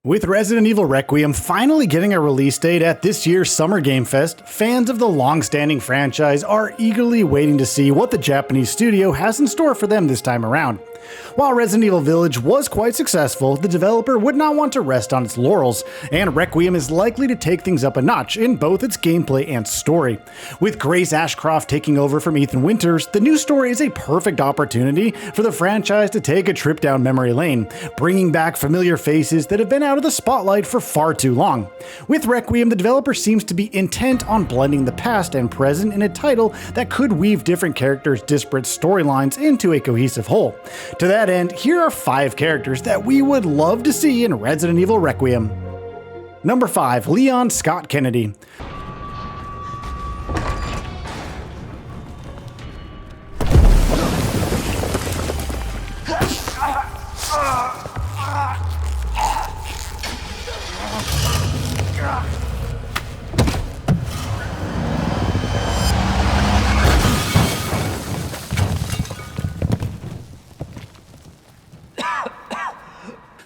With Resident Evil Requiem finally getting a release date at this year's Summer Game Fest, fans of the long-standing franchise are eagerly waiting to see what the Japanese studio has in store for them this time around. While Resident Evil Village was quite successful, the developer would not want to rest on its laurels, and Requiem is likely to take things up a notch in both its gameplay and story. With Grace Ashcroft taking over from Ethan Winters, the new story is a perfect opportunity for the franchise to take a trip down memory lane, bringing back familiar faces that have been out of the spotlight for far too long. With Requiem, the developer seems to be intent on blending the past and present in a title that could weave different characters' disparate storylines into a cohesive whole. To that end, here are 5 characters that we would love to see in Resident Evil Requiem. Number 5. Leon Scott Kennedy.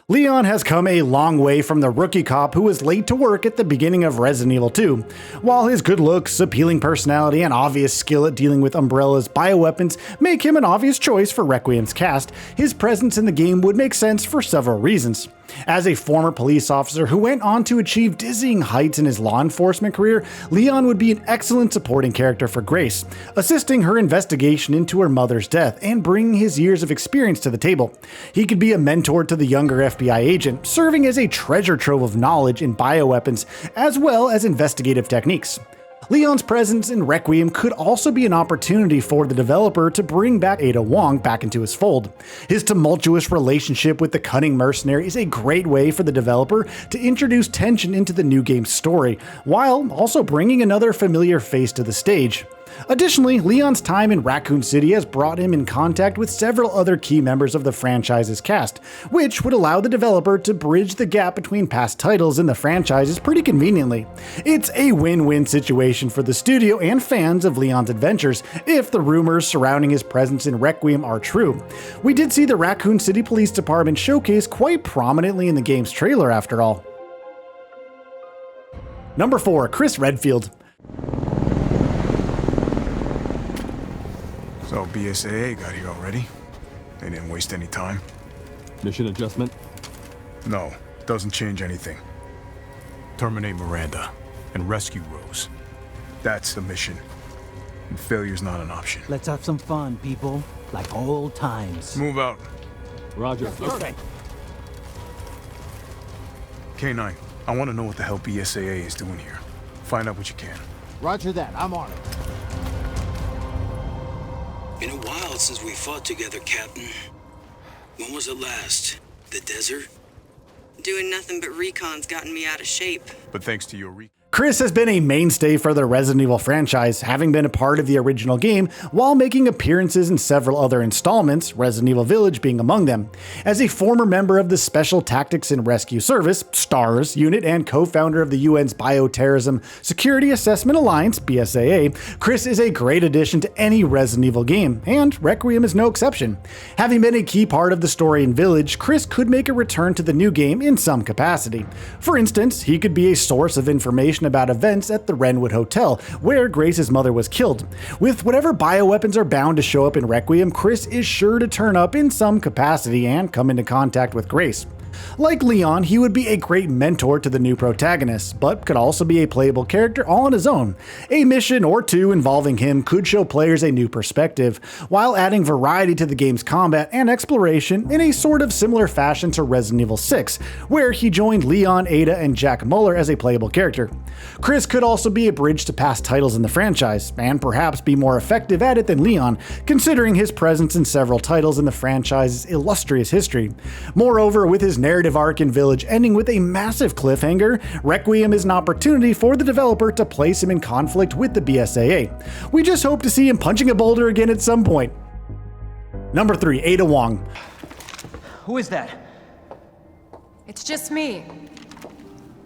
Leon has come a long way from the rookie cop who was late to work at the beginning of Resident Evil 2. While his good looks, appealing personality, and obvious skill at dealing with Umbrella's bioweapons make him an obvious choice for Requiem's cast, his presence in the game would make sense for several reasons. As a former police officer who went on to achieve dizzying heights in his law enforcement career, Leon would be an excellent supporting character for Grace, assisting her investigation into her mother's death and bringing his years of experience to the table. He could be a mentor to the younger FBI agent, serving as a treasure trove of knowledge in bioweapons as well as investigative techniques. Leon's presence in Requiem could also be an opportunity for the developer to bring back Ada Wong back into his fold. His tumultuous relationship with the cunning mercenary is a great way for the developer to introduce tension into the new game's story, while also bringing another familiar face to the stage. Additionally, Leon's time in Raccoon City has brought him in contact with several other key members of the franchise's cast, which would allow the developer to bridge the gap between past titles in the franchises pretty conveniently. It's a win-win situation for the studio and fans of Leon's adventures if the rumors surrounding his presence in Requiem are true. We did see the Raccoon City Police Department showcased quite prominently in the game's trailer after all. Number 4. Chris Redfield. So BSAA got here already? They didn't waste any time? Mission adjustment? No, doesn't change anything. Terminate Miranda and rescue Rose. That's the mission. And failure's not an option. Let's have some fun, people. Like old times. Move out. Roger. Okay. K9, I want to know what the hell BSAA is doing here. Find out what you can. Roger that. I'm on it. Been a while since we fought together, Captain. When was it last? The desert? Doing nothing but recon's gotten me out of shape. But thanks to your Chris has been a mainstay for the Resident Evil franchise, having been a part of the original game while making appearances in several other installments, Resident Evil Village being among them. As a former member of the Special Tactics and Rescue Service, STARS unit, and co-founder of the UN's Bioterrorism Security Assessment Alliance, BSAA, Chris is a great addition to any Resident Evil game, and Requiem is no exception. Having been a key part of the story in Village, Chris could make a return to the new game in some capacity. For instance, he could be a source of information about events at the Renwood Hotel, where Grace's mother was killed. With whatever bioweapons are bound to show up in Requiem, Chris is sure to turn up in some capacity and come into contact with Grace. Like Leon, he would be a great mentor to the new protagonist, but could also be a playable character all on his own. A mission or two involving him could show players a new perspective, while adding variety to the game's combat and exploration in a sort of similar fashion to Resident Evil 6, where he joined Leon, Ada, and Jack Muller as a playable character. Chris could also be a bridge to past titles in the franchise, and perhaps be more effective at it than Leon, considering his presence in several titles in the franchise's illustrious history. Moreover, with his narrative arc in Village ending with a massive cliffhanger, Requiem is an opportunity for the developer to place him in conflict with the BSAA. We just hope to see him punching a boulder again at some point. Number 3. Ada Wong. Who is that? It's just me.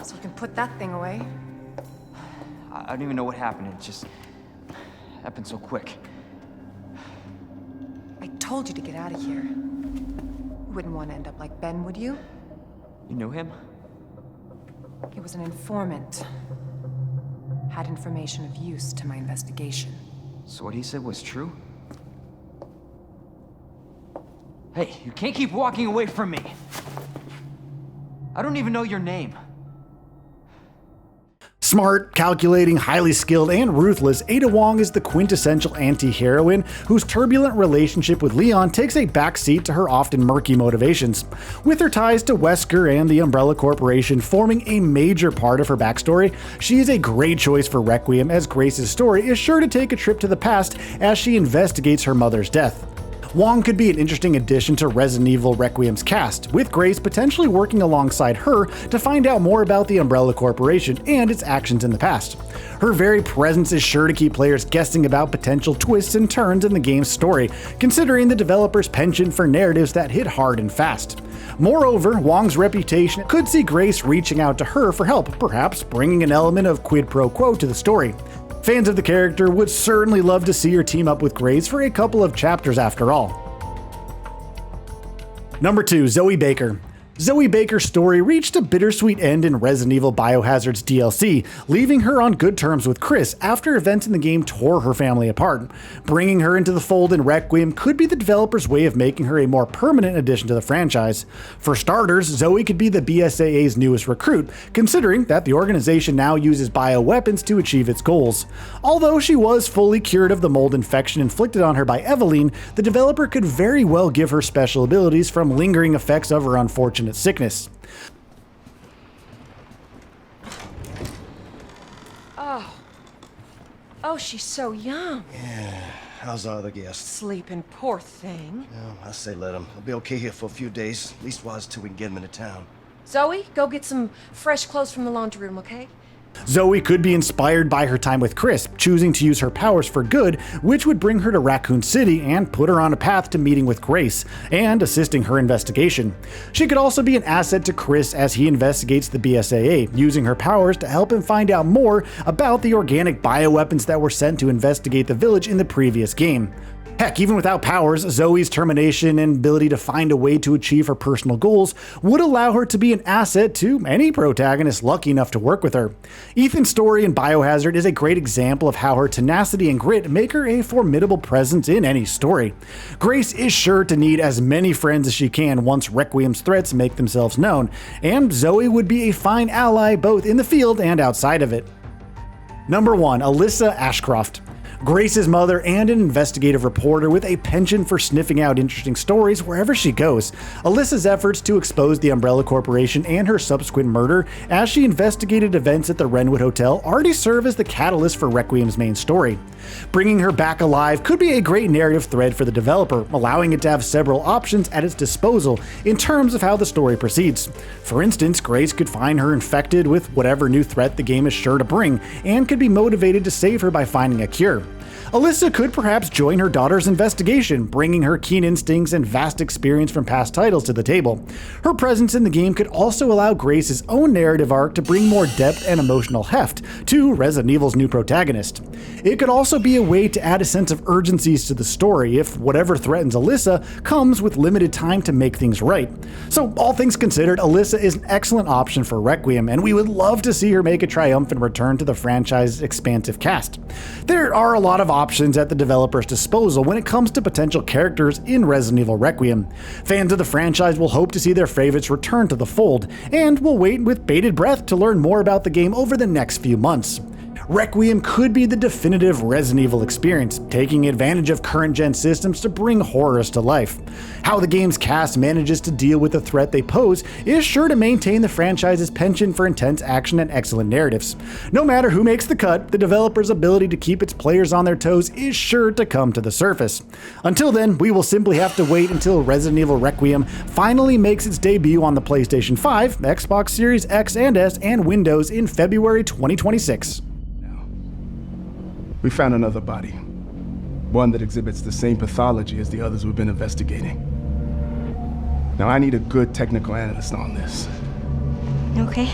So we can put that thing away. I don't even know what happened. It just happened so quick. I told you to get out of here. You wouldn't want to end up like Ben, would you? You knew him? He was an informant. Had information of use to my investigation. So what he said was true? Hey, you can't keep walking away from me. I don't even know your name. Smart, calculating, highly skilled, and ruthless, Ada Wong is the quintessential anti-heroine whose turbulent relationship with Leon takes a backseat to her often murky motivations. With her ties to Wesker and the Umbrella Corporation forming a major part of her backstory, she is a great choice for Requiem, as Grace's story is sure to take a trip to the past as she investigates her mother's death. Wong could be an interesting addition to Resident Evil Requiem's cast, with Grace potentially working alongside her to find out more about the Umbrella Corporation and its actions in the past. Her very presence is sure to keep players guessing about potential twists and turns in the game's story, considering the developer's penchant for narratives that hit hard and fast. Moreover, Wong's reputation could see Grace reaching out to her for help, perhaps bringing an element of quid pro quo to the story. Fans of the character would certainly love to see her team up with Grace for a couple of chapters after all. Number 2, Zoe Baker. Zoe Baker's story reached a bittersweet end in Resident Evil Biohazard's DLC, leaving her on good terms with Chris after events in the game tore her family apart. Bringing her into the fold in Requiem could be the developer's way of making her a more permanent addition to the franchise. For starters, Zoe could be the BSAA's newest recruit, considering that the organization now uses bioweapons to achieve its goals. Although she was fully cured of the mold infection inflicted on her by Eveline, the developer could very well give her special abilities from lingering effects of her unfortunate sickness. Oh, she's so young. Yeah, how's our other guest? Sleeping, poor thing. No, I say let him. He'll be okay here for a few days, at least while till we can get him into town. Zoe, go get some fresh clothes from the laundry room, okay? Zoe could be inspired by her time with Chris, choosing to use her powers for good, which would bring her to Raccoon City and put her on a path to meeting with Grace and assisting her investigation. She could also be an asset to Chris as he investigates the BSAA, using her powers to help him find out more about the organic bioweapons that were sent to investigate the village in the previous game. Heck, even without powers, Zoe's determination and ability to find a way to achieve her personal goals would allow her to be an asset to any protagonist lucky enough to work with her. Ethan's story in Biohazard is a great example of how her tenacity and grit make her a formidable presence in any story. Grace is sure to need as many friends as she can once Requiem's threats make themselves known, and Zoe would be a fine ally both in the field and outside of it. Number 1, Alyssa Ashcroft. Grace's mother and an investigative reporter with a penchant for sniffing out interesting stories wherever she goes. Alyssa's efforts to expose the Umbrella Corporation and her subsequent murder as she investigated events at the Renwood Hotel already serve as the catalyst for Requiem's main story. Bringing her back alive could be a great narrative thread for the developer, allowing it to have several options at its disposal in terms of how the story proceeds. For instance, Grace could find her infected with whatever new threat the game is sure to bring, and could be motivated to save her by finding a cure. Alyssa could perhaps join her daughter's investigation, bringing her keen instincts and vast experience from past titles to the table. Her presence in the game could also allow Grace's own narrative arc to bring more depth and emotional heft to Resident Evil's new protagonist. It could also be a way to add a sense of urgency to the story if whatever threatens Alyssa comes with limited time to make things right. So all things considered, Alyssa is an excellent option for Requiem, and we would love to see her make a triumphant return to the franchise's expansive cast. There are a lot of options at the developer's disposal when it comes to potential characters in Resident Evil Requiem. Fans of the franchise will hope to see their favorites return to the fold, and will wait with bated breath to learn more about the game over the next few months. Requiem could be the definitive Resident Evil experience, taking advantage of current-gen systems to bring horrors to life. How the game's cast manages to deal with the threat they pose is sure to maintain the franchise's penchant for intense action and excellent narratives. No matter who makes the cut, the developer's ability to keep its players on their toes is sure to come to the surface. Until then, we will simply have to wait until Resident Evil Requiem finally makes its debut on the PlayStation 5, Xbox Series X and S, and Windows in February 2026. We found another body. One that exhibits the same pathology as the others we've been investigating. Now I need a good technical analyst on this. Okay.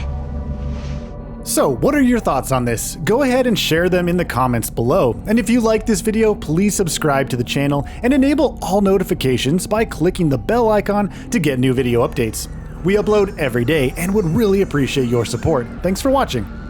So, what are your thoughts on this? Go ahead and share them in the comments below. And if you like this video, please subscribe to the channel and enable all notifications by clicking the bell icon to get new video updates. We upload every day and would really appreciate your support. Thanks for watching.